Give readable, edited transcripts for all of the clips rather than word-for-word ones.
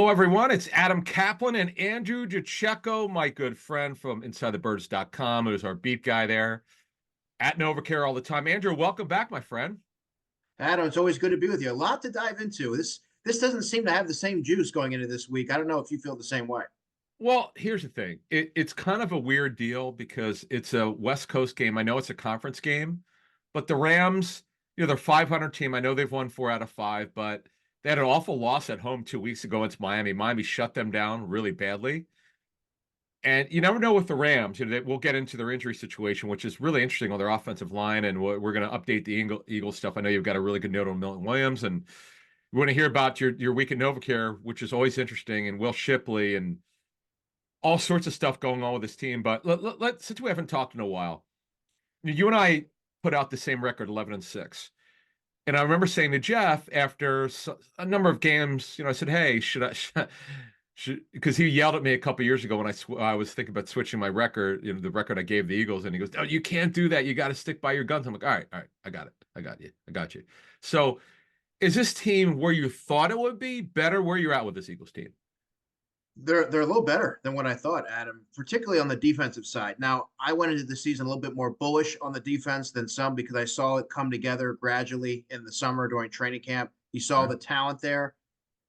Hello, everyone. It's Adam Caplan and Andrew DiCecco, my good friend from InsideTheBirds.com, who's our beat guy there at NovaCare all the time. Andrew, welcome back, my friend. Adam, it's always good to be with you. A lot to dive into. This doesn't seem to have the same juice going into this week. I don't know if you feel the same way. Well, here's the thing. It's kind of a weird deal because it's a West Coast game. I know it's a conference game, but the Rams, they're a 500 team. I know they've won 4 out of 5, but they had an awful loss at home 2 weeks ago against Miami. Miami shut them down really badly. And you never know with the Rams. We'll get into their injury situation, which is really interesting on their offensive line. And we're going to update the Eagles stuff. I know you've got a really good note on Milton Williams, and we want to hear about your week at NovaCare, which is always interesting, and Will Shipley and all sorts of stuff going on with this team. But since we haven't talked in a while, you and I put out the same record, 11-6. And I remember saying to Jeff after a number of games, I said, "Hey, should I?" Because he yelled at me a couple years ago when I was thinking about switching my record, the record I gave the Eagles, and he goes, "Oh, you can't do that. You got to stick by your guns." I'm like, "All right, I got it. I got you." So, is this team where you thought it would be better? Where you're at with this Eagles team? They're a little better than what I thought, Adam, particularly on the defensive side. Now, I went into the season a little bit more bullish on the defense than some because I saw it come together gradually in the summer during training camp. You saw Sure. the talent there.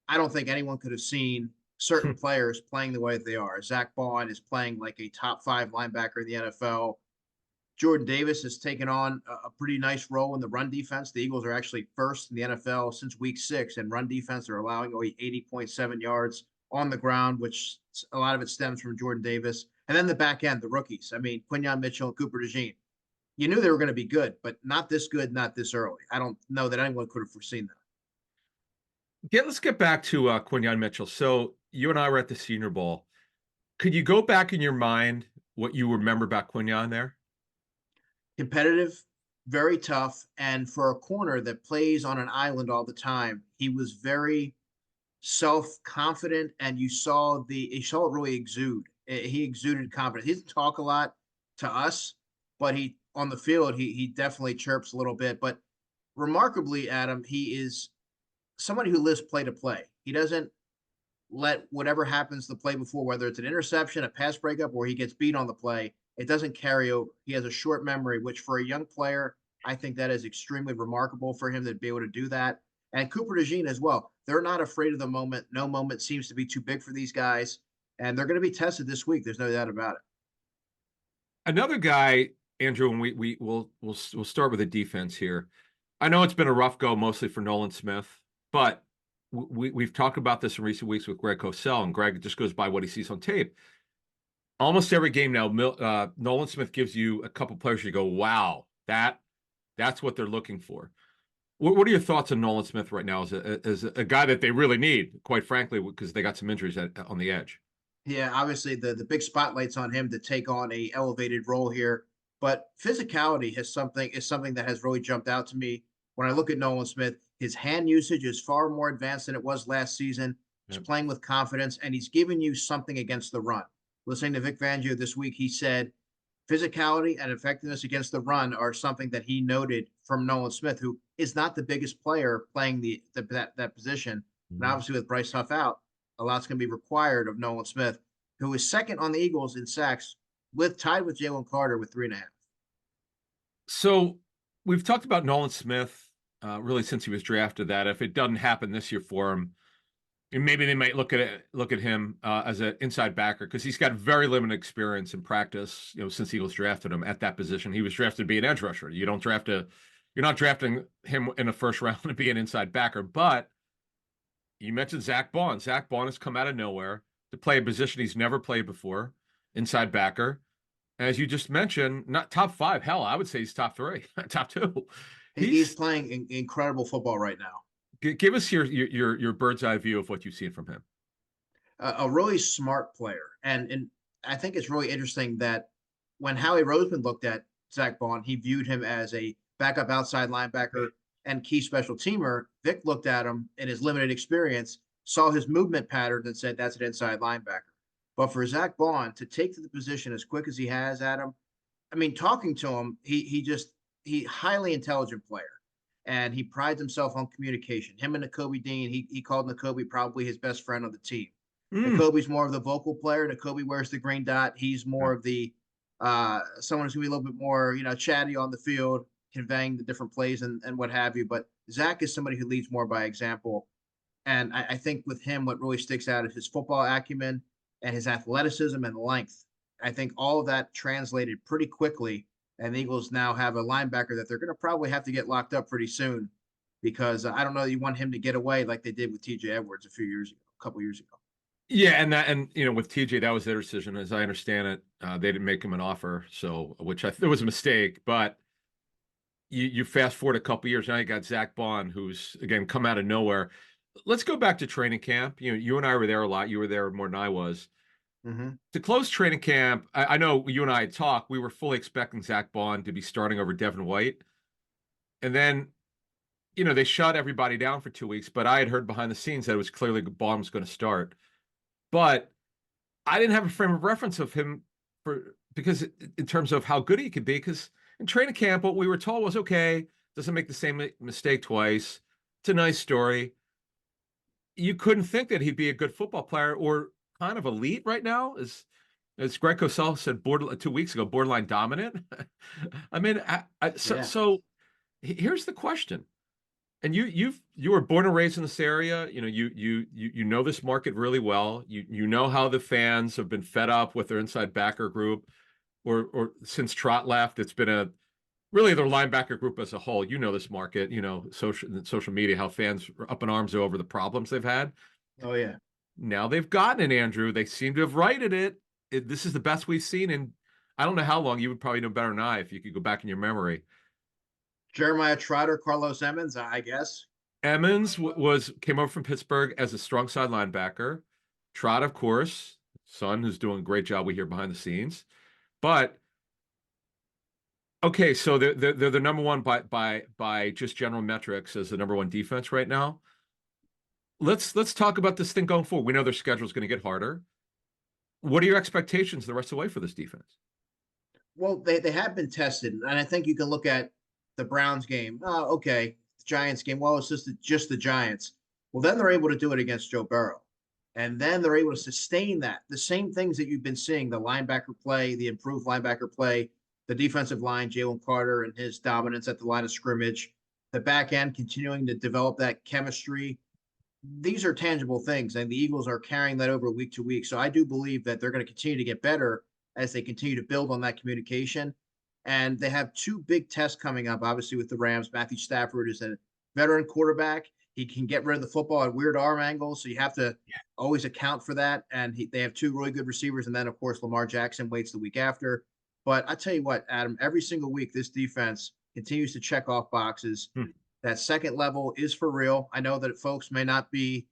I don't think anyone could have seen certain players playing the way they are. Zach Bond is playing like a top 5 linebacker in the NFL. Jordan Davis has taken on a pretty nice role in the run defense. The Eagles are actually first in the NFL since week 6 in run defense. They're allowing only 80.7 yards on the ground, which a lot of it stems from Jordan Davis. And then the back end, the rookies. I mean, Quinyon Mitchell and Cooper DeJean. You knew they were going to be good, but not this good, not this early. I don't know that anyone could have foreseen that. Yeah, let's get back to Quinyon Mitchell. So you and I were at the Senior Bowl. Could you go back in your mind what you remember about Quinyon there? Competitive, very tough, and for a corner that plays on an island all the time, he was very self-confident, and you saw it really exude. He exuded confidence. He doesn't talk a lot to us, but he on the field he definitely chirps a little bit. But remarkably, Adam, he is somebody who lives play to play. He doesn't let whatever happens the play before, whether it's an interception, a pass breakup, or he gets beat on the play, it doesn't carry over. He has a short memory, which for a young player, I think that is extremely remarkable for him to be able to do that. And Cooper DeJean as well. They're not afraid of the moment. No moment seems to be too big for these guys. And they're going to be tested this week. There's no doubt about it. Another guy, Andrew, and we'll start with the defense here. I know it's been a rough go mostly for Nolan Smith, but we've talked about this in recent weeks with Greg Cosell, and Greg just goes by what he sees on tape. Almost every game now, Nolan Smith gives you a couple players you go, "Wow, that's what they're looking for." What are your thoughts on Nolan Smith right now as a guy that they really need, quite frankly, because they got some injuries on the edge? Yeah, obviously the big spotlight's on him to take on a elevated role here. But physicality is something that has really jumped out to me when I look at Nolan Smith. His hand usage is far more advanced than it was last season. He's Yep. playing with confidence, and he's giving you something against the run. Listening to Vic Fangio this week, he said physicality and effectiveness against the run are something that he noted from Nolan Smith, who is not the biggest player playing that position. And Mhm. obviously, with Bryce Huff out, a lot's going to be required of Nolan Smith, who is second on the Eagles in sacks, tied with Jalen Carter with 3.5. So we've talked about Nolan Smith really since he was drafted. That if it doesn't happen this year for him, and maybe they might look at him as an inside backer because he's got very limited experience in practice. Since the Eagles drafted him at that position, he was drafted to be an edge rusher. You're not drafting him in the first round to be an inside backer. But you mentioned Zach Bond. Zach Bond has come out of nowhere to play a position he's never played before, inside backer. As you just mentioned, not top 5. Hell, I would say he's top 3, top 2. He's He's playing incredible football right now. give us your bird's eye view of what you've seen from him. A really smart player, and I think it's really interesting that when Howie Roseman looked at Zach Bond, he viewed him as a backup outside linebacker and key special teamer. Vic looked at him in his limited experience, saw his movement patterns, and said that's an inside linebacker. But for Zach Bond to take to the position as quick as he has, Adam, I mean, talking to him, he highly intelligent player. and he prides himself on communication. Him and Nakobe Dean, he called Nakobe probably his best friend on the team. Mm. Nakobe's more of the vocal player. Nakobe wears the green dot. He's more of the someone who's gonna be a little bit more, chatty on the field, conveying the different plays and what have you. But Zach is somebody who leads more by example. And I think with him, what really sticks out is his football acumen and his athleticism and length. I think all of that translated pretty quickly. And the Eagles now have a linebacker that they're going to probably have to get locked up pretty soon because I don't know that you want him to get away like they did with TJ Edwards a couple years ago. Yeah, and with TJ, that was their decision, as I understand it. They didn't make him an offer, so which it was a mistake. But you fast forward a couple years, now you got Zach Bond, who's again come out of nowhere. Let's go back to training camp. You and I were there a lot. You were there more than I was. Mm-hmm. To close training camp, I know you and I had talked. We were fully expecting Zach Bond to be starting over Devin White, and then they shut everybody down for 2 weeks. But I had heard behind the scenes that it was clearly Bond was going to start. But I didn't have a frame of reference of him because in terms of how good he could be, because in training camp, what we were told was, okay, doesn't make the same mistake twice. It's a nice story. You couldn't think that he'd be a good football player or kind of elite right now, as Greg Cosell said 2 weeks ago, borderline dominant. I mean, so here's the question. And you were born and raised in this area. You know this market really well. You know how the fans have been fed up with their inside backer group, or since Trot left, it's been really their linebacker group as a whole. You know this market. Social media, how fans are up in arms over the problems they've had. Oh yeah. Now they've gotten it, Andrew. They seem to have righted it. This is the best we've seen in I don't know how long. You would probably know better than I if you could go back in your memory. Jeremiah Trotter, Carlos Emmons, I guess. Emmons came over from Pittsburgh as a strong side linebacker. Trot, of course, son who's doing a great job. We hear behind the scenes, but okay, so they're the number one by just general metrics as the number one defense right now. Let's talk about this thing going forward. We know their schedule is going to get harder. What are your expectations the rest of the way for this defense? Well, they have been tested, and I think you can look at the Browns game. Oh, okay, the Giants game. Well, it's just the Giants. Well, then they're able to do it against Joe Burrow, and then they're able to sustain that. The same things that you've been seeing: the linebacker play, the improved linebacker play, the defensive line, Jalen Carter and his dominance at the line of scrimmage, the back end continuing to develop that chemistry. These are tangible things, and the Eagles are carrying that over week to week. So I do believe that they're going to continue to get better as they continue to build on that communication. And they have two big tests coming up, obviously, with the Rams. Matthew Stafford is a veteran quarterback. He can get rid of the football at weird arm angles, so you have to always account for that. And they have two really good receivers. And then, of course, Lamar Jackson waits the week after. But I tell you what, Adam, every single week, this defense continues to check off boxes. That second level is for real. I know that folks may not be,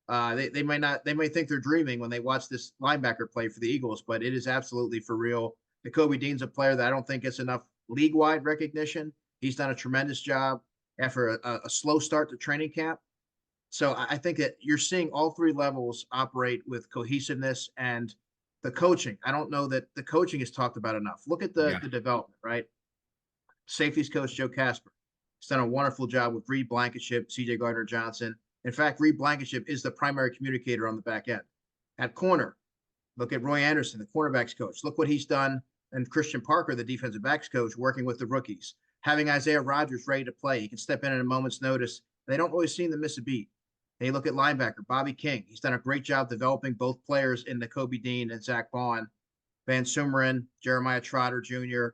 they may think they're dreaming when they watch this linebacker play for the Eagles, but it is absolutely for real. Nakobe Dean's a player that I don't think gets enough league-wide recognition. He's done a tremendous job after a slow start to training camp. So I think that you're seeing all three levels operate with cohesiveness and the coaching. I don't know that the coaching is talked about enough. Look at the development, right? Safeties coach Joe Casper. He's done a wonderful job with Reed Blankenship, CJ Gardner-Johnson. In fact, Reed Blankenship is the primary communicator on the back end. At corner, look at Roy Anderson, the cornerbacks coach. Look what he's done, and Christian Parker, the defensive backs coach, working with the rookies. Having Isaiah Rodgers ready to play. He can step in at a moment's notice. They don't really seem to miss a beat. They look at linebacker, Bobby King. He's done a great job developing both players in Nakobe Dean and Zach Bond. Van Sumeren, Jeremiah Trotter Jr.,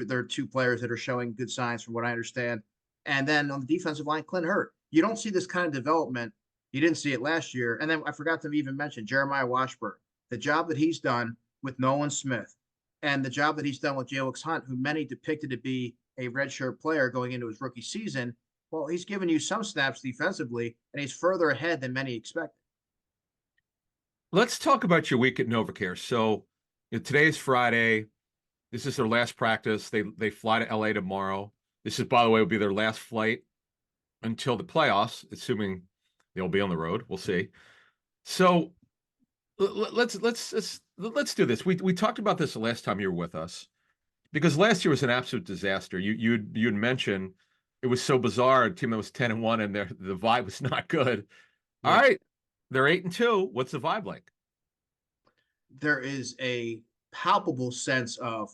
they're two players that are showing good signs from what I understand. And then on the defensive line, Clint Hurt. You don't see this kind of development. You didn't see it last year. And then I forgot to even mention Jeremiah Washburn, the job that he's done with Nolan Smith and the job that he's done with Jalix Hunt, who many depicted to be a redshirt player going into his rookie season. Well, he's given you some snaps defensively, and he's further ahead than many expected. Let's talk about your week at NovaCare. So today's Friday. This is their last practice. They fly to LA tomorrow. This is, by the way, will be their last flight until the playoffs, assuming they'll be on the road. We'll see. So let's do this. We talked about this the last time you were with us, because last year was an absolute disaster. You'd mentioned it was so bizarre. A team that was 10-1 and the vibe was not good. All Yeah. right, they're 8-2. What's the vibe like? There is a palpable sense of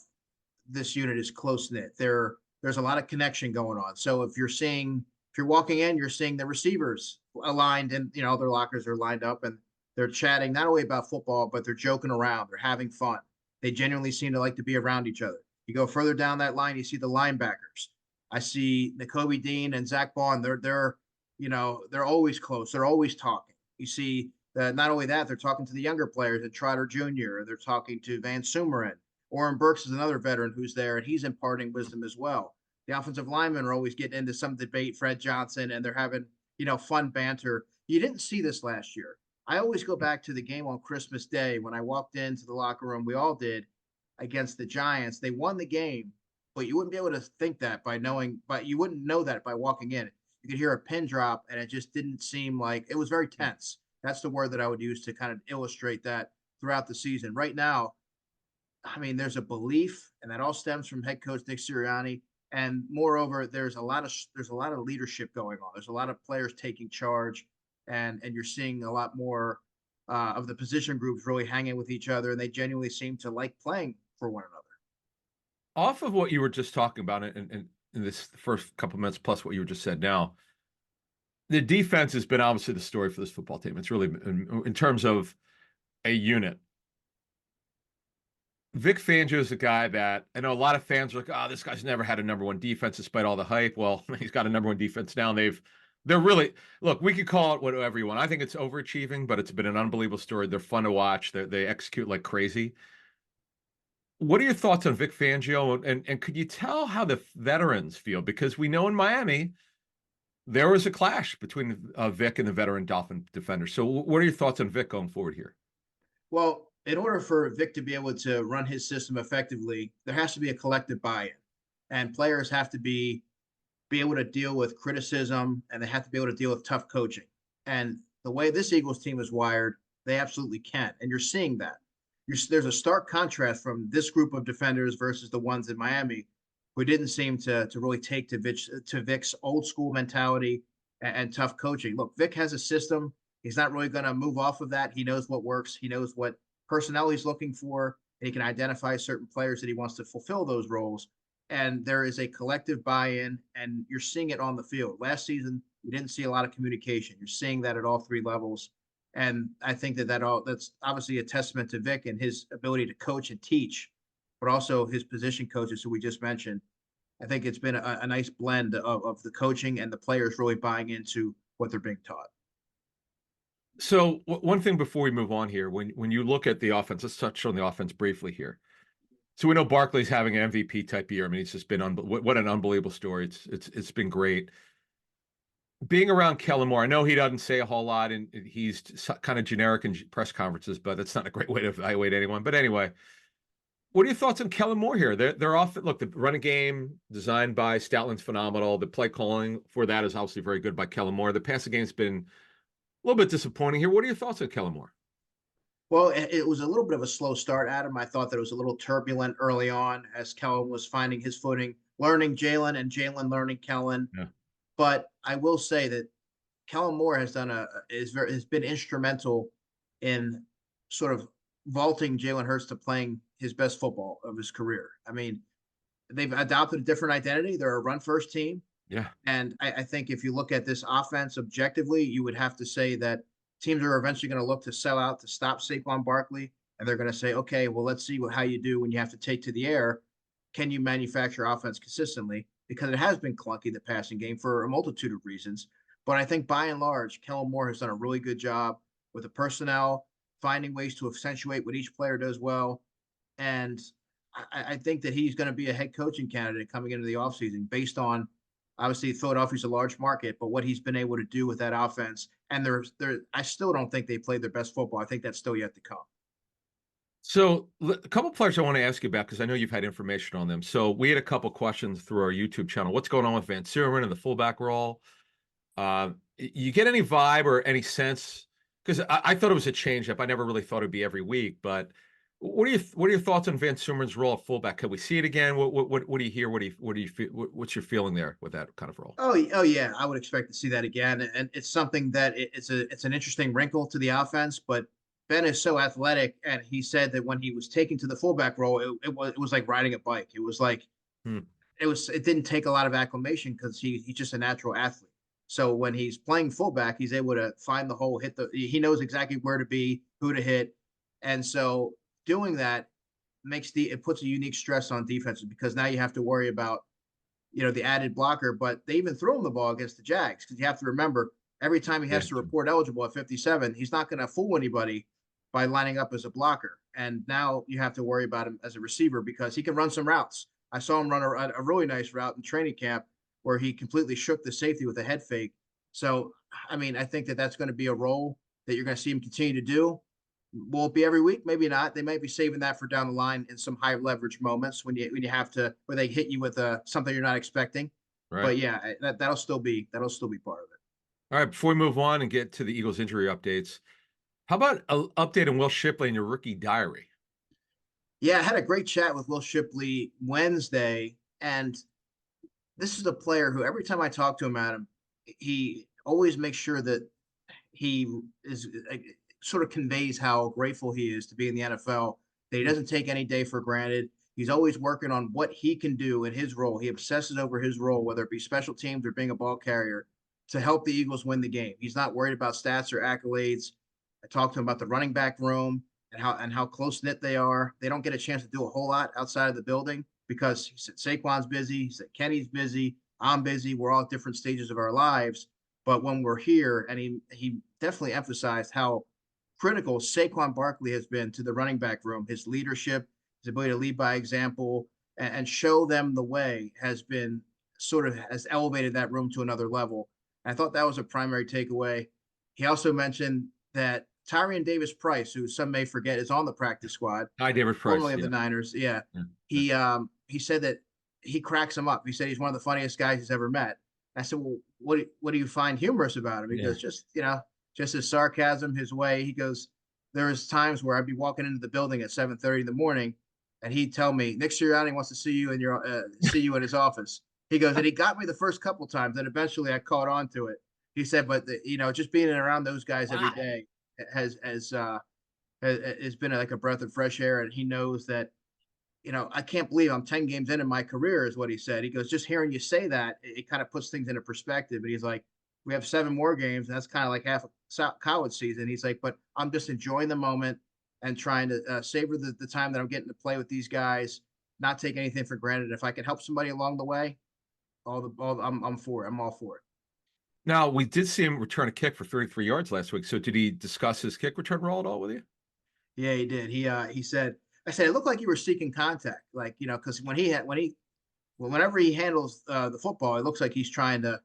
this unit is close knit. There's a lot of connection going on. So if you're walking in, you're seeing the receivers aligned and their lockers are lined up and they're chatting not only about football, but they're joking around. They're having fun. They genuinely seem to like to be around each other. You go further down that line, you see the linebackers. I see N'Kobe Dean and Zach Bond. They're always close. They're always talking. You see that not only that, they're talking to the younger players at Trotter Jr. and they're talking to Van Sumeren. Oren Burks is another veteran who's there, and he's imparting wisdom as well. The offensive linemen are always getting into some debate, Fred Johnson, and they're having, fun banter. You didn't see this last year. I always go back to the game on Christmas Day when I walked into the locker room. We all did against the Giants. They won the game, but you wouldn't be able to think that but you wouldn't know that by walking in. You could hear a pin drop, and it just didn't seem like it was very tense. That's the word that I would use to kind of illustrate that throughout the season. Right now, I mean, there's a belief, and that all stems from head coach Nick Sirianni. And moreover, there's a lot of leadership going on. There's a lot of players taking charge, and you're seeing a lot more of the position groups really hanging with each other, and they genuinely seem to like playing for one another. Off of what you were just talking about in this first couple minutes, plus what you just said now, the defense has been obviously the story for this football team. It's really in terms of a unit. Vic Fangio is a guy that I know a lot of fans are like, oh, this guy's never had a number one defense despite all the hype. Well, he's got a number one defense now. They're really look, we could call it whatever you want. I think it's overachieving, but it's been an unbelievable story. They're fun to watch. They execute like crazy. What are your thoughts on Vic Fangio? And could you tell how the veterans feel? Because we know in Miami, there was a clash between Vic and the veteran Dolphin defenders. So what are your thoughts on Vic going forward here? Well, in order for Vic to be able to run his system effectively, there has to be a collective buy-in, and players have to be able to deal with criticism and they have to be able to deal with tough coaching. And the way this Eagles team is wired, they absolutely can. And you're seeing that. There's a stark contrast from this group of defenders versus the ones in Miami who didn't seem to really take Vic's old school mentality and tough coaching. Look, Vic has a system. He's not really going to move off of that. He knows what works. He knows what personnel he's looking for. And he can identify certain players that he wants to fulfill those roles, and there is a collective buy-in, and you're seeing it on the field. Last season, you didn't see a lot of communication. You're seeing that at all three levels, and I think that's obviously a testament to Vic and his ability to coach and teach, but also his position coaches who we just mentioned. I think it's been a nice blend of the coaching and the players really buying into what they're being taught. So one thing before we move on here, when you look at the offense, let's touch on the offense briefly here. So we know Barkley's having an MVP type year. I mean, he's just been what an unbelievable story. It's been great. Being around Kellen Moore, I know he doesn't say a whole lot, and he's kind of generic in press conferences, but that's not a great way to evaluate anyone. But anyway, what are your thoughts on Kellen Moore here? They're off. Look, the running game designed by Stoutland's phenomenal. The play calling for that is obviously very good by Kellen Moore. The passing game's been a little bit disappointing here. What are your thoughts on Kellen Moore? Well, it was a little bit of a slow start, Adam. I thought that it was a little turbulent early on as Kellen was finding his footing, learning Jalen and Jalen learning Kellen. Yeah. But I will say that Kellen Moore has been instrumental in sort of vaulting Jalen Hurts to playing his best football of his career. I mean, they've adopted a different identity. They're a run first team. Yeah. And I think if you look at this offense objectively, you would have to say that teams are eventually going to look to sell out to stop Saquon Barkley. And they're going to say, okay, well, let's see how you do when you have to take to the air. Can you manufacture offense consistently? Because it has been clunky, the passing game, for a multitude of reasons. But I think by and large, Kellen Moore has done a really good job with the personnel, finding ways to accentuate what each player does well. And I think that he's going to be a head coaching candidate coming into the offseason based on obviously Philadelphia's a large market, but what he's been able to do with that offense. And I still don't think they played their best football. I think that's still yet to come. So a couple players I want to ask you about because I know you've had information on them. So we had a couple questions through our YouTube channel. What's going on with Van Suren and the fullback role? You get any vibe or any sense? Because I thought it was a change up. I never really thought it'd be every week, but What are your thoughts on Van Sumeren's role at fullback? Can we see it again? What do you hear? What do you feel? What's your feeling there with that kind of role? Oh yeah, I would expect to see that again, and it's something that it's an interesting wrinkle to the offense. But Ben is so athletic, and he said that when he was taken to the fullback role, it was like riding a bike. It was like Hmm. it didn't take a lot of acclimation because he's just a natural athlete. So when he's playing fullback, he's able to find the hole, he knows exactly where to be, who to hit, and so doing that it puts a unique stress on defenses because now you have to worry about the added blocker. But they even throw him the ball against the Jags because you have to remember every time he Yeah. has to report eligible at 57, he's not going to fool anybody by lining up as a blocker. And now you have to worry about him as a receiver because he can run some routes. I saw him run a really nice route in training camp where he completely shook the safety with a head fake. So, I mean, I think that that's going to be a role that you're going to see him continue to do. Will it be every week? Maybe not. They might be saving that for down the line in some high leverage moments when you have to where they hit you with something you're not expecting. Right. But yeah, that'll still be part of it. All right. Before we move on and get to the Eagles injury updates, how about an update on Will Shipley in your rookie diary? Yeah, I had a great chat with Will Shipley Wednesday, and this is a player who every time I talk to him, Adam, he always makes sure that he is sort of conveys how grateful he is to be in the NFL, that he doesn't take any day for granted. He's always working on what he can do in his role. He obsesses over his role, whether it be special teams or being a ball carrier, to help the Eagles win the game. He's not worried about stats or accolades. I talked to him about the running back room and how close knit they are. They don't get a chance to do a whole lot outside of the building because he said Saquon's busy, he said Kenny's busy, I'm busy. We're all at different stages of our lives. But when we're here, and he definitely emphasized how critical Saquon Barkley has been to the running back room. His leadership, his ability to lead by example, and show them the way has elevated that room to another level. And I thought that was a primary takeaway. He also mentioned that Tyrion Davis Price, who some may forget is on the practice squad, Hi, David Price. formerly of Yeah. the Niners. Yeah, Yeah. he said that he cracks him up. He said he's one of the funniest guys he's ever met. I said, well, what do you find humorous about him? He Yeah. goes, just his sarcasm, his way. He goes, there's times where I'd be walking into the building at 7:30 in the morning, and he'd tell me Nick Sirianni wants to see you see you in his office. He goes, and he got me the first couple times, and eventually I caught on to it. He said, but just being around those guys every Wow. day has has been like a breath of fresh air, and he knows that I can't believe I'm 10 games in my career, is what he said. He goes, just hearing you say that, it kind of puts things into perspective. And he's like, we have 7 more games, and that's kind of like half a college season. He's like, but I'm just enjoying the moment and trying to savor the time that I'm getting to play with these guys, not take anything for granted. If I can help somebody along the way, I'm for it. I'm all for it. Now, we did see him return a kick for 33 yards last week. So did he discuss his kick return role at all with you? Yeah, he did. He said, I said, it looked like you were seeking contact, like, because whenever he handles the football, it looks like he's trying to,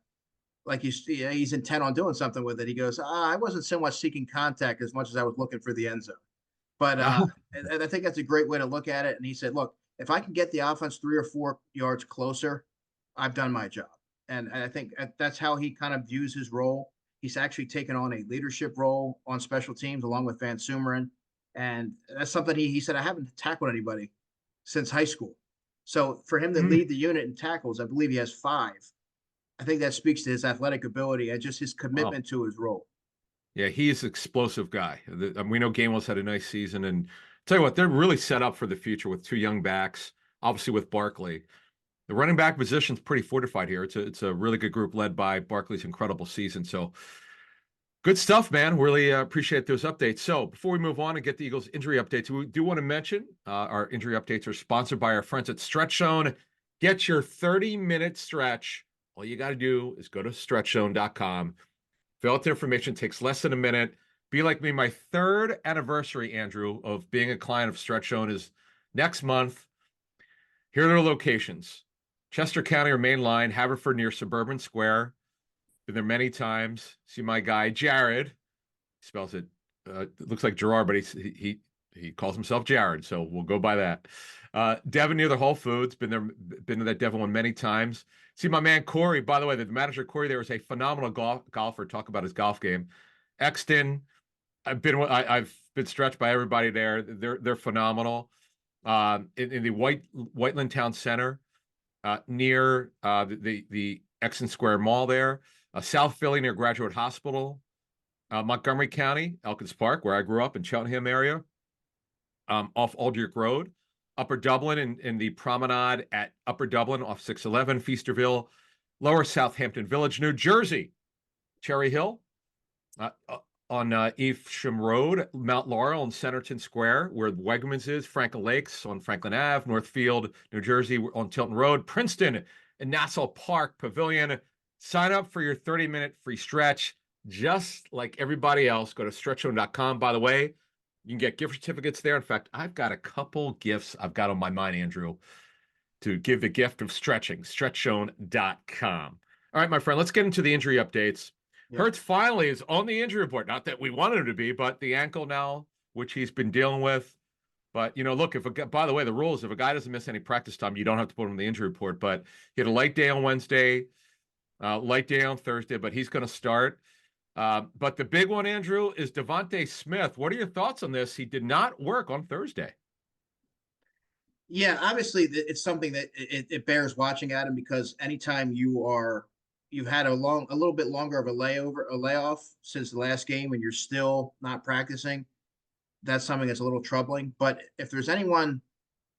like he's intent on doing something with it. He goes, I wasn't so much seeking contact as much as I was looking for the end zone. But No. and I think that's a great way to look at it. And he said, look, if I can get the offense 3 or 4 yards closer, I've done my job. And I think that's how he kind of views his role. He's actually taken on a leadership role on special teams along with Van Sumeren. And that's something he said, I haven't tackled anybody since high school. So for him to Mm. lead the unit in tackles, I believe he has 5. I think that speaks to his athletic ability and just his Wow. commitment to his role. Yeah, he is an explosive guy. We know Gainwell's had a nice season, and tell you what, they're really set up for the future with 2 young backs. Obviously, with Barkley, the running back position's pretty fortified here. It's a really good group led by Barkley's incredible season. So good stuff, man. Really appreciate those updates. So before we move on and get the Eagles injury updates, we do want to mention our injury updates are sponsored by our friends at Stretch Zone. Get your 30-minute stretch. All you got to do is go to stretchzone.com. Fill out the information. Takes less than a minute. Be like me. My 3rd anniversary, Andrew, of being a client of Stretch Zone is next month. Here are their locations: Chester County or Main Line, Haverford near Suburban Square. Been there many times. See my guy Jared. He spells it. It looks like Gerard, but he calls himself Jared, so we'll go by that. Devon near the Whole Foods. Been to that Devon one many times. See my man Corey. By the way, the manager Corey there is a phenomenal golfer. Talk about his golf game. Exton. I've been stretched by everybody there. They're phenomenal. In the Whiteland Town Center, near the Exon Square Mall there, South Philly near Graduate Hospital, Montgomery County, Elkins Park, where I grew up in Cheltenham area, off Aldrich Road, Upper Dublin in the promenade at Upper Dublin off 611, Feasterville, Lower Southampton Village, New Jersey, Cherry Hill, on Evesham Road, Mount Laurel and Centerton Square, where Wegmans is, Franklin Lakes on Franklin Ave, Northfield, New Jersey on Tilton Road, Princeton and Nassau Park Pavilion. Sign up for your 30-minute free stretch, just like everybody else. Go to stretchzone.com. By the way, you can get gift certificates there. In fact, I've got a couple gifts I've got on my mind, Andrew, to give the gift of stretching, stretchzone.com. All right, my friend, let's get into the injury updates. Yep. Hurts finally is on the injury report. Not that we wanted him to be, but the ankle now, which he's been dealing with. But, look, by the way, the rule is if a guy doesn't miss any practice time, you don't have to put him on the injury report. But he had a light day on Wednesday, light day on Thursday, but he's going to start. But the big one, Andrew, is Devonta Smith. What are your thoughts on this? He did not work on Thursday. Yeah, obviously it's something that it bears watching, Adam, because anytime you've had a little bit longer of a layoff since the last game, and you're still not practicing, that's something that's a little troubling. But if there's anyone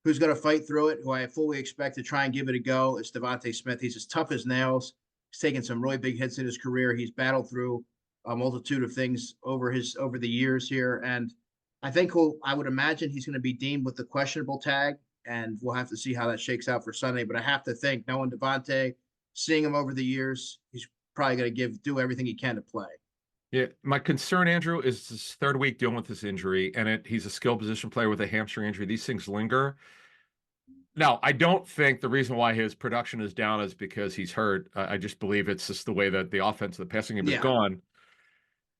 who's going to fight through it, who I fully expect to try and give it a go, it's Devonta Smith. He's as tough as nails. He's taken some really big hits in his career. He's battled through a multitude of things over the years here, and I think I would imagine he's going to be deemed with the questionable tag, and we'll have to see how that shakes out for Sunday. But I have to think, knowing Devonta, seeing him over the years, he's probably going to do everything he can to play. Yeah, my concern, Andrew, is his third week dealing with this injury, and he's a skilled position player with a hamstring injury. These things linger. Now, I don't think the reason why his production is down is because he's hurt. I just believe it's just the way that the offense, the passing game is gone.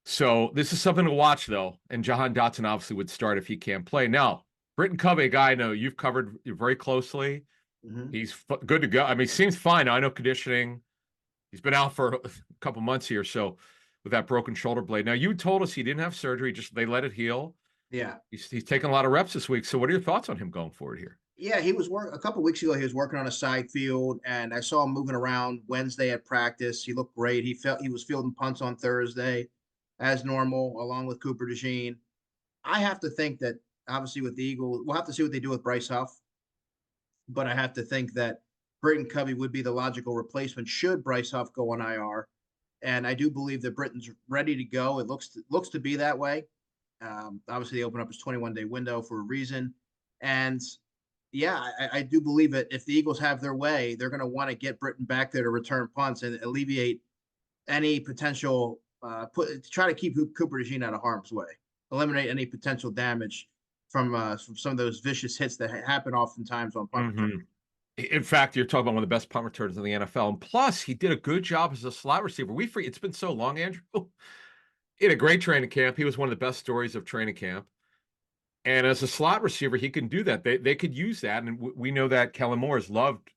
So this is something to watch, though. And Jahan Dotson obviously would start if he can't play. Now, Britton Covey, a guy I know you've covered very closely. Mm-hmm. He's good to go. I mean, he seems fine. I know conditioning. He's been out for a couple months here, so with that broken shoulder blade. Now, you told us he didn't have surgery; they let it heal. Yeah, he's taken a lot of reps this week. So, what are your thoughts on him going forward here? Yeah, he was a couple weeks ago. He was working on a side field, and I saw him moving around Wednesday at practice. He looked great. He was fielding punts on Thursday, as normal, along with Cooper DeJean. I have to think that obviously with the Eagles, we'll have to see what they do with Bryce Huff. But I have to think that Britton Covey would be the logical replacement should Bryce Huff go on IR. And I do believe that Britton's ready to go. It looks to be that way. Obviously, they open up his 21-day window for a reason. And yeah, I do believe that if the Eagles have their way, they're going to want to get Britton back there to return punts and alleviate any potential try to keep Cooper DeJean out of harm's way, eliminate any potential damage from some of those vicious hits that happen oftentimes on punt return. In fact, you're talking about one of the best punt returners in the NFL. And plus, he did a good job as a slot receiver. It's been so long, Andrew. He had a great training camp. He was one of the best stories of training camp. And as a slot receiver, he can do that. They could use that. And we know that Kellen Moore has loved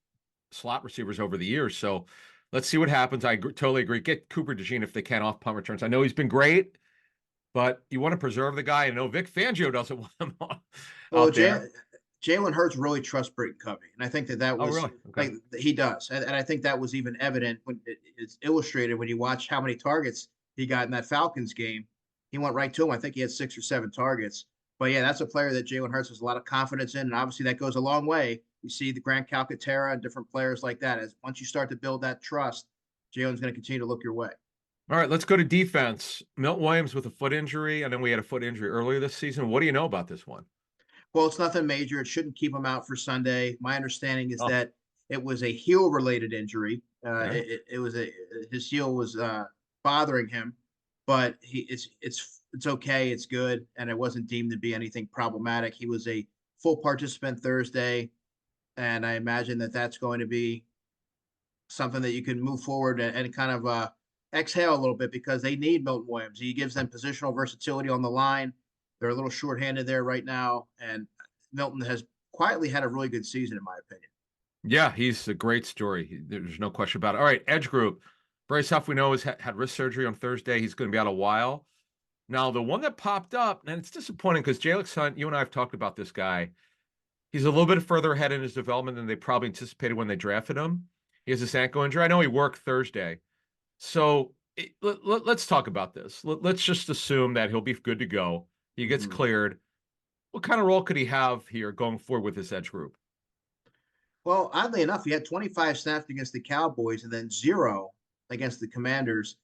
slot receivers over the years. So let's see what happens. I totally agree. Get Cooper DeJean if they can off punt returns. I know he's been great, but you want to preserve the guy. I know Vic Fangio doesn't want him out there. Jalen Hurts really trusts Britton Covey, and I think that was really? Okay. like he does, and I think that was even evident when it's illustrated when you watch how many targets he got in that Falcons game. He went right to him. I think he had 6 or 7 targets. But yeah, that's a player that Jalen Hurts has a lot of confidence in, and obviously that goes a long way. You see the Grant Calcaterra and different players like that. As once you start to build that trust, Jalen's going to continue to look your way. All right, let's go to defense. Milton Williams with a foot injury, and then we had a foot injury earlier this season. What do you know about this one? Well, it's nothing major. It shouldn't keep him out for Sunday. My understanding is that it was a heel-related injury. His heel was bothering him, but it's okay. It's good, and it wasn't deemed to be anything problematic. He was a full participant Thursday, and I imagine that that's going to be something that you can move forward and kind of exhale a little bit because they need Milton Williams. He gives them positional versatility on the line. They're a little shorthanded there right now, and Milton has quietly had a really good season, in my opinion. Yeah, he's a great story. There's no question about it. All right, edge group. Bryce Huff, we know, has had wrist surgery on Thursday. He's going to be out a while. Now, the one that popped up, and it's disappointing because Jalen Hunt, you and I have talked about this guy. He's a little bit further ahead in his development than they probably anticipated when they drafted him. He has this ankle injury. I know he worked Thursday. So let's talk about this. Let's just assume that he'll be good to go. He gets Mhm. cleared. What kind of role could he have here going forward with this edge group? Well, oddly enough, he had 25 snaps against the Cowboys and then 0 against the Commanders.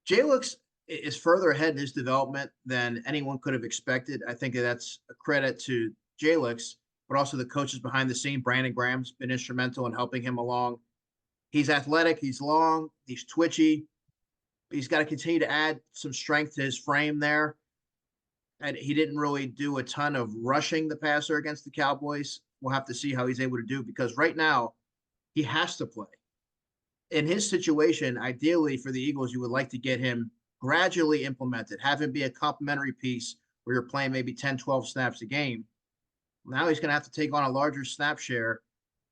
Jalen is further ahead in his development than anyone could have expected. I think that's a credit to Jalen, but also the coaches behind the scene. Brandon Graham's been instrumental in helping him along. He's athletic, he's long, he's twitchy. He's got to continue to add some strength to his frame there. And he didn't really do a ton of rushing the passer against the Cowboys. We'll have to see how he's able to do because right now he has to play. In his situation, ideally for the Eagles, you would like to get him gradually implemented, have him be a complementary piece where you're playing maybe 10, 12 snaps a game. Now he's going to have to take on a larger snap share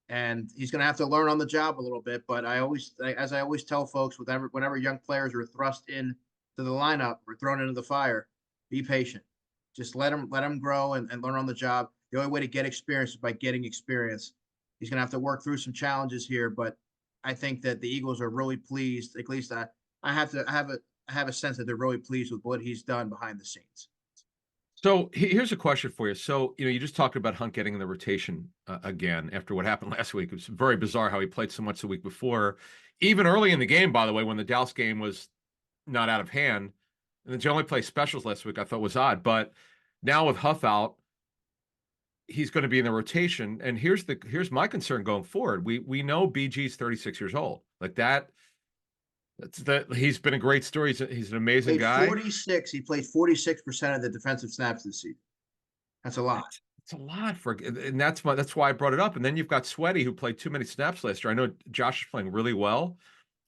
and he's going to have to learn on the job a little bit. But as I always tell folks, whenever young players are thrust in to the lineup or thrown into the fire, be patient. Just let him grow and learn on the job. The only way to get experience is by getting experience. He's going to have to work through some challenges here, but I think that the Eagles are really pleased. At least I have a sense that they're really pleased with what he's done behind the scenes. So here's a question for you. So, you just talked about Hunt getting in the rotation again after what happened last week. It was very bizarre how he played so much the week before. Even early in the game, by the way, when the Dallas game was not out of hand, and then he only played specials last week, I thought was odd. But now with Huff out, he's going to be in the rotation. And here's my concern going forward. We know BG's 36 years old. Like that. He's been a great story. He's an amazing Played guy. 46. He played 46% of the defensive snaps this season. That's a lot. It's a lot and that's why I brought it up. And then you've got Sweaty who played too many snaps last year. I know Josh is playing really well.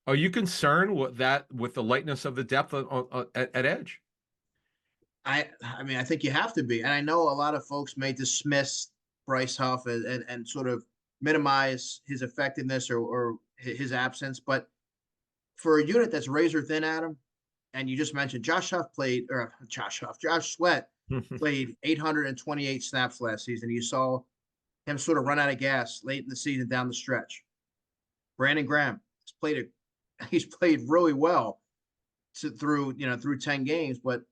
Are you concerned with the lightness of the depth at edge? I mean, I think you have to be. And I know a lot of folks may dismiss Bryce Huff and sort of minimize his effectiveness or his absence. But for a unit that's razor thin, Adam, and you just mentioned Josh Sweat played 828 snaps last season. You saw him sort of run out of gas late in the season down the stretch. Brandon Graham he's played really well through 10 games, but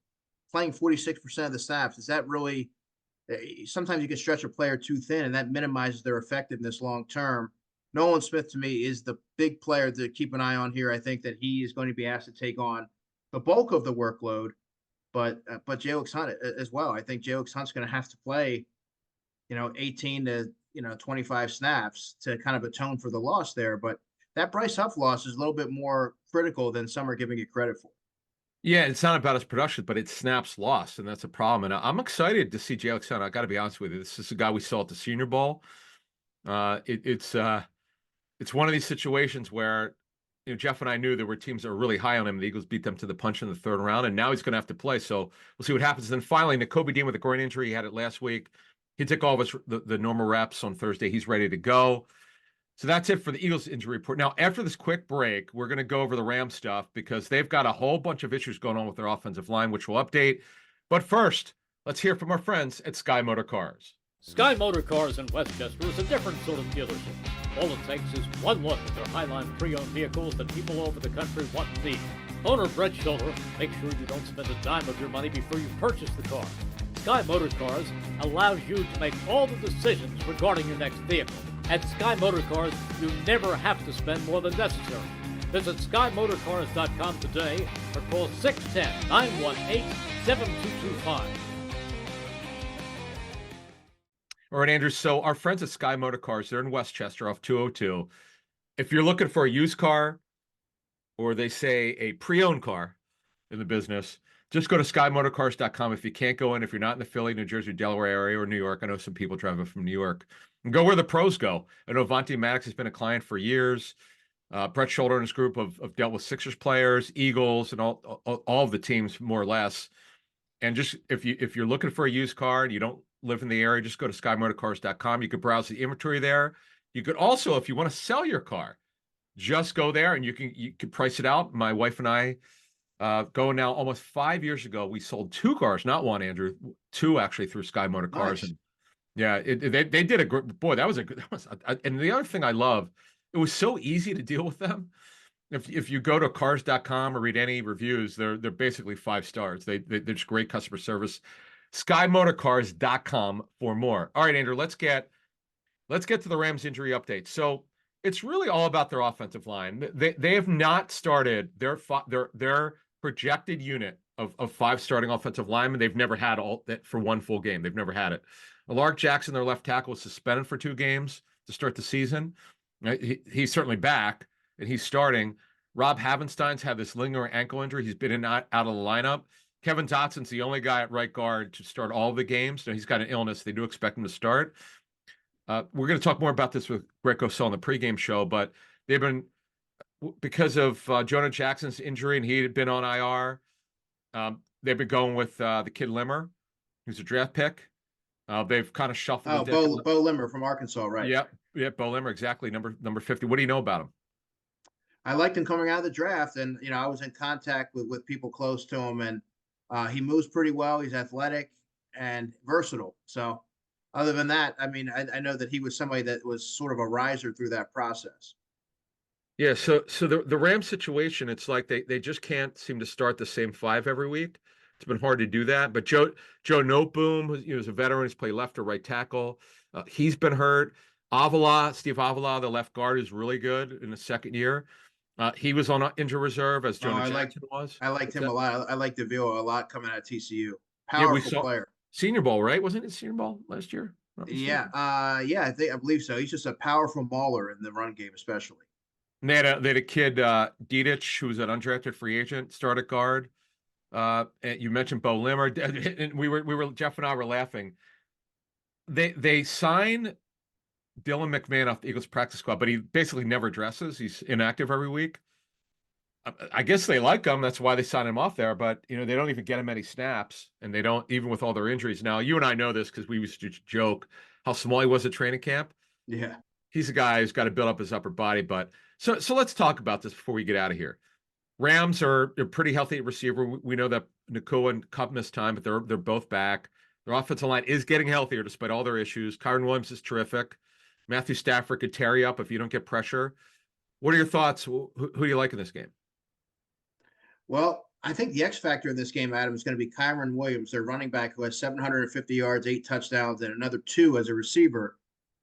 playing 46% of the snaps, is that really sometimes you can stretch a player too thin and that minimizes their effectiveness long term. Nolan Smith to me is the big player to keep an eye on here. I think that he is going to be asked to take on the bulk of the workload, but Jalen Hunt as well. I think Jalen Hunt's going to have to play, 18 to 25 snaps to kind of atone for the loss there. But that Bryce Huff loss is a little bit more critical than some are giving it credit for. Yeah, it's not about his production, but it's snaps lost, and that's a problem. And I'm excited to see Jalen Hunt. I got to be honest with you. This is a guy we saw at the Senior Bowl. It's one of these situations where Jeff and I knew there were teams that were really high on him. The Eagles beat them to the punch in the third round, and now he's going to have to play. So we'll see what happens. Then finally, Nakobe Dean with a groin injury. He had it last week. He took all of the normal reps on Thursday. He's ready to go. So that's it for the Eagles injury report. Now, after this quick break, we're going to go over the Rams stuff because they've got a whole bunch of issues going on with their offensive line, which we'll update. But first, let's hear from our friends at Sky Motor Cars. Sky Motor Cars in Westchester is a different sort of dealership. All it takes is one look at their Highline pre-owned vehicles that people over the country want and need. Owner Brett Schulter makes sure you don't spend a dime of your money before you purchase the car. Sky Motor Cars allows you to make all the decisions regarding your next vehicle. At Sky Motor Cars, you never have to spend more than necessary. Visit SkyMotorCars.com today or call 610-918-7225. All right, Andrew. So our friends at Sky Motor Cars, they're in Westchester off 202. If you're looking for a used car, or they say a pre-owned car in the business, just go to SkyMotorCars.com. If you can't go in, if you're not in the Philly, New Jersey, Delaware area, or New York, I know some people driving from New York, and go where the pros go. I know Vontae Maddox has been a client for years. Brett Schulter and his group have dealt with Sixers players, Eagles, and all of the teams more or less. And just if you're looking for a used car and you don't live in the area, just go to SkyMotorCars.com. You could browse the inventory there. You could also, if you want to sell your car, just go there and you can price it out. My wife and I Going now almost 5 years ago, we sold 2 cars, not one, Andrew, 2 actually through Sky Motor Cars. Nice. And yeah, they did a great, boy, that was a good, and the other thing I love, it was so easy to deal with them. If you go to cars.com or read any reviews, they're basically 5 stars. They're just great customer service. SkyMotorCars.com for more. All right, Andrew, let's get to the Rams injury update. So it's really all about their offensive line. They have not started their projected unit of 5 starting offensive linemen. They've never had all that for one full game. They've never had it. Lark Jackson, their left tackle, was suspended for 2 games to start the season. He's certainly back and he's starting. Rob Havenstein's had this lingering ankle injury. He's been in out of the lineup. Kevin Dotson's the only guy at right guard to start all the games. Now, he's got an illness. They do expect him to start. We're going to talk more about this with Greg Cosell on the pregame show, but they've been, because of Jonah Jackson's injury and he had been on IR, they've been going with the kid Limmer, who's a draft pick. They've kind of shuffled. Oh, Bo Limmer from Arkansas, right? Yep, Bo Limmer, exactly, number 50. What do you know about him? I liked him coming out of the draft, and I was in contact with people close to him, and he moves pretty well. He's athletic and versatile. So, other than that, I mean, I know that he was somebody that was sort of a riser through that process. Yeah, so the Rams situation, it's like they just can't seem to start the same 5 every week. It's been hard to do that. But Joe Noteboom, who's a veteran, he's played left or right tackle. He's been hurt. Steve Avila, the left guard, is really good in the second year. He was on injury reserve as Jonah Jackson was. I liked him a lot. I liked Davila a lot coming out of TCU. Yeah, we Powerful saw player. Senior Bowl, right? Wasn't it Senior Bowl last year? Yeah, I believe so. He's just a powerful mauler in the run game, especially. And they had a kid, Dedich, who was an undrafted free agent, started guard. And you mentioned Bo Limmer, and Jeff and I were laughing. They sign Dylan McMahon off the Eagles practice squad, but he basically never dresses. He's inactive every week. I guess they like him. That's why they sign him off there. But they don't even get him any snaps, and they don't, even with all their injuries. Now, you and I know this because we used to joke how small he was at training camp. Yeah, he's a guy who's got to build up his upper body. But so let's talk about this before we get out of here. Rams are a pretty healthy receiver. We know that Nakua and Kupp missed time, but they're both back. Their offensive line is getting healthier despite all their issues. Kyren Williams is terrific. Matthew Stafford could tear you up if you don't get pressure. What are your thoughts? Who do you like in this game? Well, I think the X factor in this game, Adam, is going to be Kyren Williams, their running back, who has 750 yards, 8 touchdowns, and another 2 as a receiver,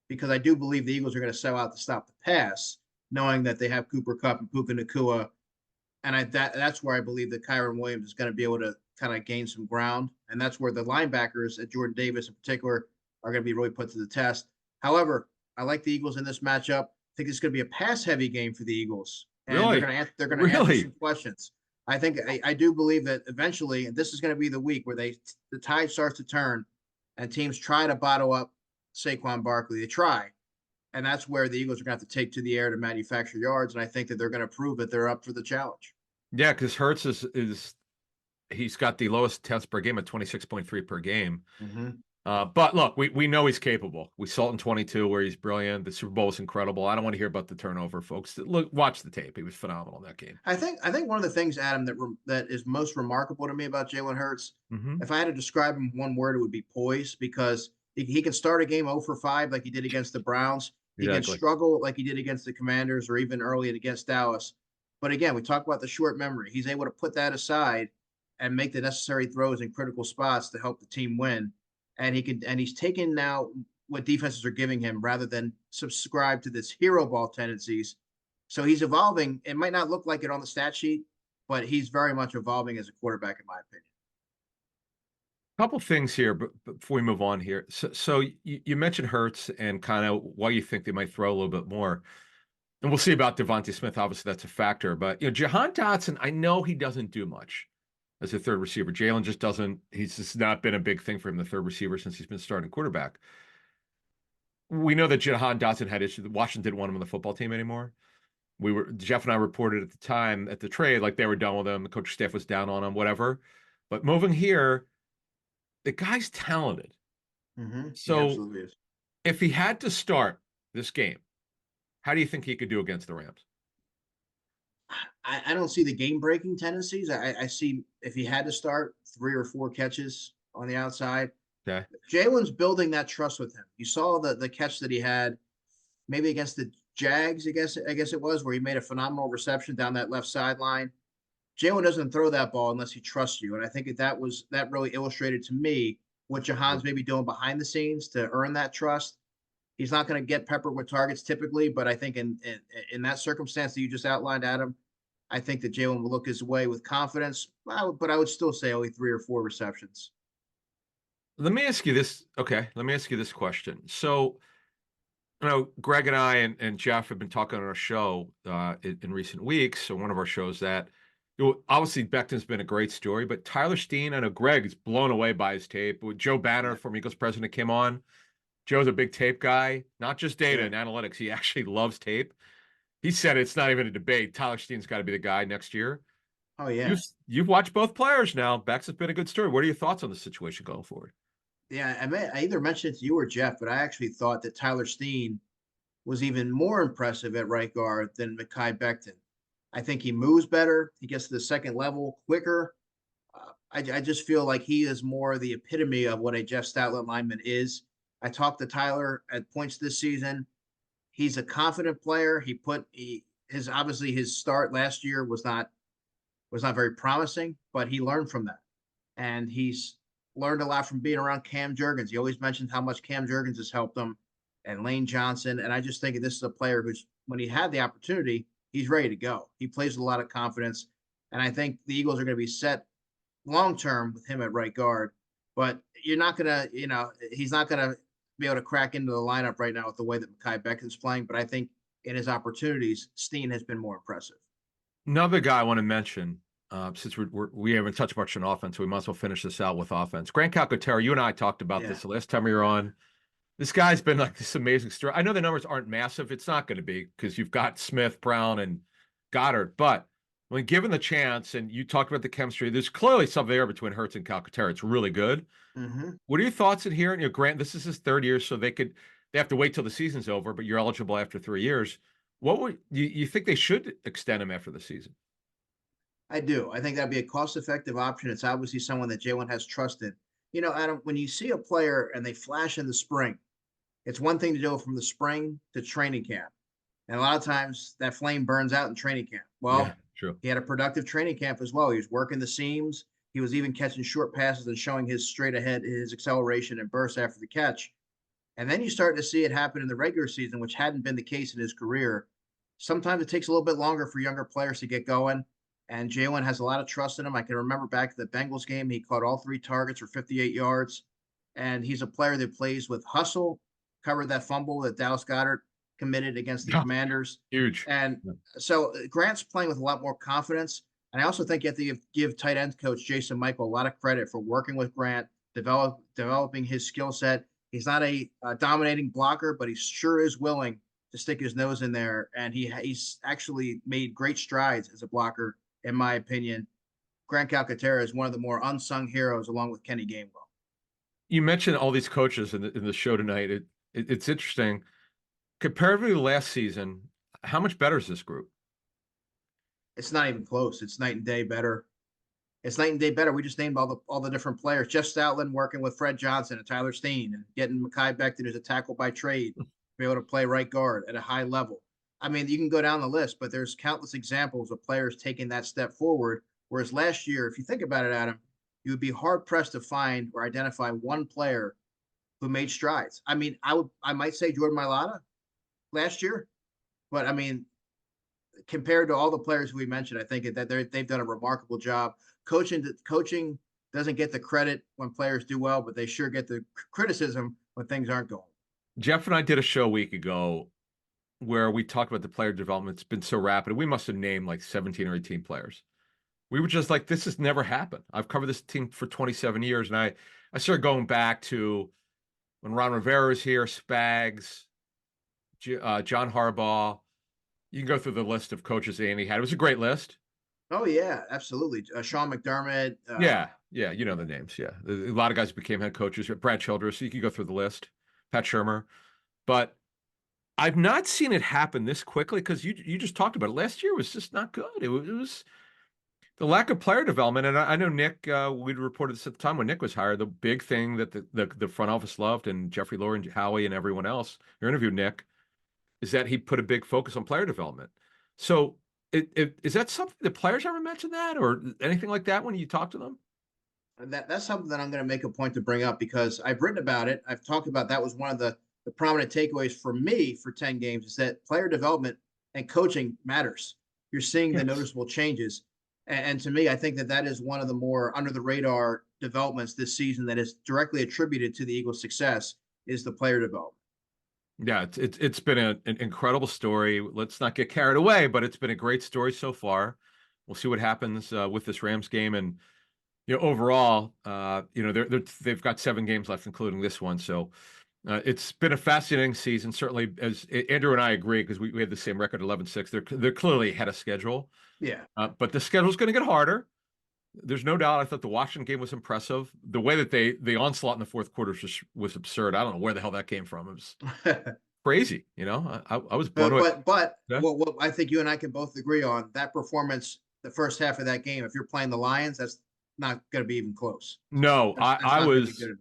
because I do believe the Eagles are going to sell out to stop the pass, knowing that they have Cooper Kupp and Puka Nakua. And that's where I believe that Kyren Williams is going to be able to kind of gain some ground. And that's where the linebackers, at Jordan Davis in particular, are going to be really put to the test. However, I like the Eagles in this matchup. I think it's going to be a pass-heavy game for the Eagles. And really? They're going to answer some questions. I do believe that eventually, and this is going to be the week where the tide starts to turn and teams try to bottle up Saquon Barkley. They try. And that's where the Eagles are going to have to take to the air to manufacture yards. And I think that they're going to prove that they're up for the challenge. Yeah, because Hurts he's got the lowest attempts per game at 26.3 per game. Mm-hmm. But look, we know he's capable. We saw it in 22 where he's brilliant. The Super Bowl was incredible. I don't want to hear about the turnover, folks. Watch the tape. He was phenomenal in that game. I think one of the things, Adam, that is most remarkable to me about Jalen Hurts, if I had to describe him one word, it would be poise, because he can start a game 0 for 5 like he did against the Browns. He can struggle like he did against the Commanders or even early against Dallas. But again, we talk about the short memory. He's able to put that aside and make the necessary throws in critical spots to help the team win. And he's taken now what defenses are giving him rather than subscribe to this hero ball tendencies. So he's evolving. It might not look like it on the stat sheet, but he's very much evolving as a quarterback, in my opinion. Couple things here, but before we move on here. So you mentioned Hurts and kind of why you think they might throw a little bit more. And we'll see about Devonta Smith. Obviously, that's a factor. But Jahan Dotson, I know he doesn't do much as a third receiver. Jalen just doesn't. He's just not been a big thing for him, the third receiver, since he's been starting quarterback. We know that Jahan Dotson had issues. Washington didn't want him on the football team anymore. Jeff and I reported at the time at the trade like they were done with him. The coaching staff was down on him, whatever. But moving here, the guy's talented. Mm-hmm. So he absolutely is. If he had to start this game, how do you think he could do against the Rams? I don't see the game breaking tendencies. I see if he had to start 3 or 4 catches on the outside. Okay. Jalen's building that trust with him. You saw the catch that he had maybe against the Jags, I guess it was, where he made a phenomenal reception down that left sideline. Jalen doesn't throw that ball unless he trusts you. And I think that really illustrated to me what Jahan's maybe doing behind the scenes to earn that trust. He's not going to get peppered with targets typically, but I think in that circumstance that you just outlined, Adam, I think that Jalen will look his way with confidence. But I would still say only 3 or 4 receptions. Let me ask you this. Okay. Let me ask you this question. So, Greg and I and Jeff have been talking on our show in recent weeks, so one of our shows that obviously Becton's been a great story, but Tyler Steen, I know Greg is blown away by his tape. With Joe Banner, former Eagles president, came on. Joe's a big tape guy, not just data and analytics. He actually loves tape. He said it's not even a debate. Tyler Steen's got to be the guy next year. Oh yeah. You've watched both players now. Bex has been a good story. What are your thoughts on the situation going forward? Yeah, I either mentioned it to you or Jeff, but I actually thought that Tyler Steen was even more impressive at right guard than Mekhi Becton. I think he moves better. He gets to the second level quicker. I just feel like he is more the epitome of what a Jeff Stoutland lineman is. I talked to Tyler at points this season. He's a confident player. Obviously his start last year was not very promising, but he learned from that, and he's learned a lot from being around Cam Jurgens. He always mentioned how much Cam Jurgens has helped him, and Lane Johnson. And I just think this is a player who's, when he had the opportunity, he's ready to go. He plays with a lot of confidence, and I think the Eagles are going to be set long term with him at right guard. But you're not gonna, he's not gonna be able to crack into the lineup right now with the way that Mekhi Becton's playing. But I think in his opportunities, Steen has been more impressive. Another guy I want to mention, since we haven't touched much on offense, we might as well finish this out with offense. Grant Calcaterra, you and I talked about this the last time we were on. This guy's been like this amazing story. I know the numbers aren't massive. It's not going to be because you've got Smith, Brown, and Goddard. But when given the chance, and you talked about the chemistry, there's clearly something there between Hurts and Calcaterra. It's really good. Mm-hmm. What are your thoughts in here? Grant, this is his third year, so they have to wait till the season's over, but you're eligible after 3 years. What would you think they should extend him after the season? I do. I think that'd be a cost-effective option. It's obviously someone that Jalen has trusted. Adam, when you see a player and they flash in the spring, it's one thing to go from the spring to training camp. And a lot of times that flame burns out in training camp. Well, true. He had a productive training camp as well. He was working the seams. He was even catching short passes and showing his straight ahead, his acceleration and burst after the catch. And then you start to see it happen in the regular season, which hadn't been the case in his career. Sometimes it takes a little bit longer for younger players to get going. And Jalen has a lot of trust in him. I can remember back to the Bengals game, he caught all 3 targets for 58 yards. And he's a player that plays with hustle, covered that fumble that Dallas Goedert committed against the Commanders. Huge. And so Grant's playing with a lot more confidence. And I also think you have to give tight end coach Jason Michael a lot of credit for working with Grant, developing his skill set. He's not a dominating blocker, but he sure is willing to stick his nose in there. And he's actually made great strides as a blocker, in my opinion. Grant Calcaterra is one of the more unsung heroes, along with Kenny Gainwell. You mentioned all these coaches in the show tonight. It's interesting. Comparatively to last season, how much better is this group? It's not even close. It's night and day better. It's night and day better. We just named all the different players. Jeff Stoutland working with Fred Johnson and Tyler Steen, and getting Mekhi Becton, who's a tackle by trade, to be able to play right guard at a high level. I mean, you can go down the list, but there's countless examples of players taking that step forward. Whereas last year, if you think about it, Adam, you would be hard pressed to find or identify one player who made strides. I mean, I might say Jordan Mailata last year, but I mean, compared to all the players we mentioned, I think that they've done a remarkable job. Coaching doesn't get the credit when players do well, but they sure get the criticism when things aren't going. Jeff and I did a show a week ago where we talked about the player development. It's been so rapid. We must have named like 17 or 18 players. We were just like, this has never happened. I've covered this team for 27 years, and I started going back to when Ron Rivera was here, Spags, John Harbaugh. You can go through the list of coaches Andy had. It was a great list. Oh, yeah, absolutely. Sean McDermott. Yeah, you know the names, yeah. A lot of guys became head coaches. Brad Childress, so you can go through the list. Pat Shurmur. But I've not seen it happen this quickly because you just talked about it. Last year was just not good. It was the lack of player development. And I know Nick, we'd reported this at the time when Nick was hired. The big thing that the front office loved, and Jeffrey Lohr and Howie and everyone else who interviewed Nick, is that he put a big focus on player development. So is that something the players ever mentioned that or anything like that when you talk to them? And that's something that I'm going to make a point to bring up because I've written about it. I've talked about that was one of the prominent takeaways for me for 10 games is that player development and coaching matters. You're seeing the Yes. noticeable changes. And to me, I think that that is one of the more under the radar developments this season that is directly attributed to the Eagles' success is the player development. Yeah, it's been an incredible story. Let's not get carried away, but it's been a great story so far. We'll see what happens with this Rams game, and overall, they've got 7 games left, including this one. So it's been a fascinating season. Certainly, as Andrew and I agree, because we had the same record, 11-6. They're clearly ahead of schedule, Yeah. but the schedule's going to get harder. There's no doubt. I thought the Washington game was impressive. The way that the onslaught in the fourth quarter was absurd. I don't know where the hell that came from. It was crazy. I was blown away. But Yeah. what I think you and I can both agree on that performance, the first half of that game, if you're playing the Lions, that's not going to be even close. No, That's I not gonna be was. good enough.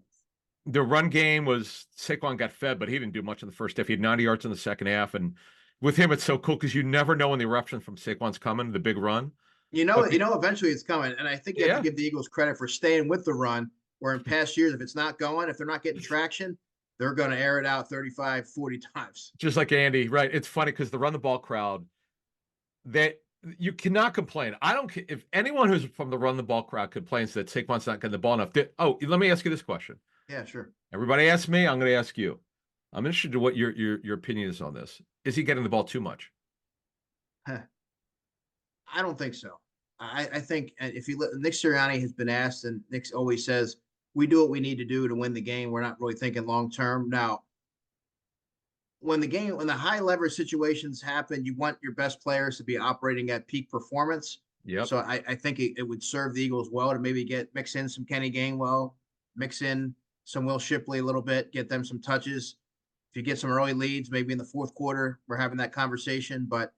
The run game was Saquon got fed, but he didn't do much in the first half. He had 90 yards in the second half, and with him, it's so cool because you never know when the eruption from Saquon's coming, the big run. But Eventually it's coming. And I think you have yeah, to give the Eagles credit for staying with the run, where in past years, if it's not going, if they're not getting traction, they're going to air it out 35, 40 times. just like Andy, right? It's funny because the run the ball crowd, that you cannot complain. I don't care if anyone who's from the run the ball crowd complains that Saquon's not getting the ball enough. Let me ask you this question. Yeah, sure. Everybody asks me, I'm going to ask you. I'm interested in what your opinion is on this. Is he getting the ball too much? I don't think so. I think if Nick Sirianni has been asked, and Nick always says, we do what we need to do to win the game. We're not really thinking long term. Now, when the high leverage situations happen, you want your best players to be operating at peak performance. Yep. So I think it would serve the Eagles well to maybe mix in some Kenny Gainwell, mix in some Will Shipley a little bit, get them some touches. If you get some early leads, maybe in the fourth quarter, we're having that conversation. But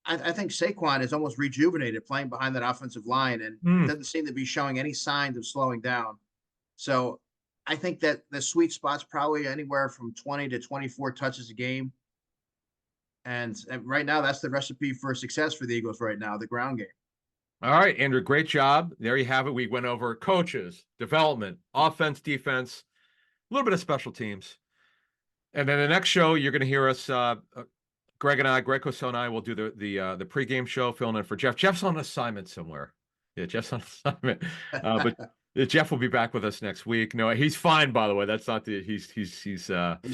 I think Saquon is almost rejuvenated playing behind that offensive line and doesn't seem to be showing any signs of slowing down. So I think that the sweet spot's probably anywhere from 20 to 24 touches a game. And right now, that's the recipe for success for the Eagles right now, the ground game. All right, Andrew, great job. There you have it. We went over coaches, development, offense, defense, a little bit of special teams. And then the next show, you're going to hear us, Greg Cosell and I will do the pregame show, filling in for Jeff. Jeff's on assignment somewhere. Yeah, Jeff's on assignment. But Jeff will be back with us next week. No, he's fine, by the way. That's not he's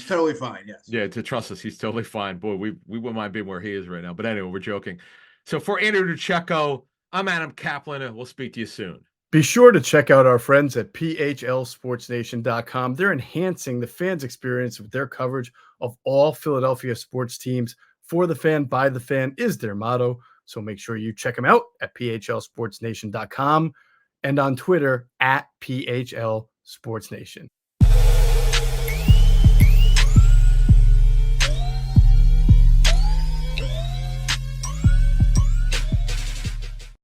totally fine. Yes. Yeah, to trust us, he's totally fine. Boy, we wouldn't mind being where he is right now. But anyway, we're joking. So for Andrew DiCecco, I'm Adam Caplan, and we'll speak to you soon. Be sure to check out our friends at phlsportsnation.com. They're enhancing the fans' experience with their coverage of all Philadelphia sports teams. For the fan, by the fan is their motto. So make sure you check them out at phlsportsnation.com and on Twitter at phlsportsnation.